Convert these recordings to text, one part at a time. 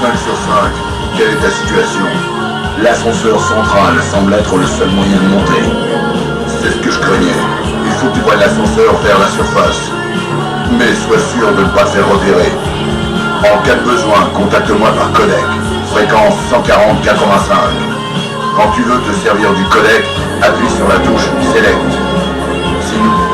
5 sur 5. Quelle est ta situation? L'ascenseur central semble être le seul moyen de monter. C'est ce que je craignais. Il faut que tu prennes l'ascenseur vers la surface. Mais sois sûr de ne pas te faire repérer. En cas de besoin, contacte-moi par codec. Fréquence 140-85. Quand tu veux te servir du codec, appuie sur la touche Select. Sinon...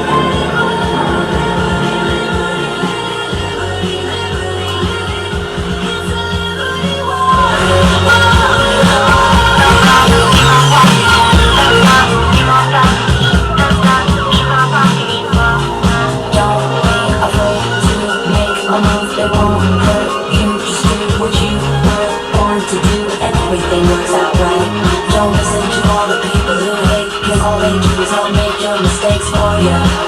Everything works out right. Don't listen to all the people who hate, 'cause all they do is help make your mistakes for you.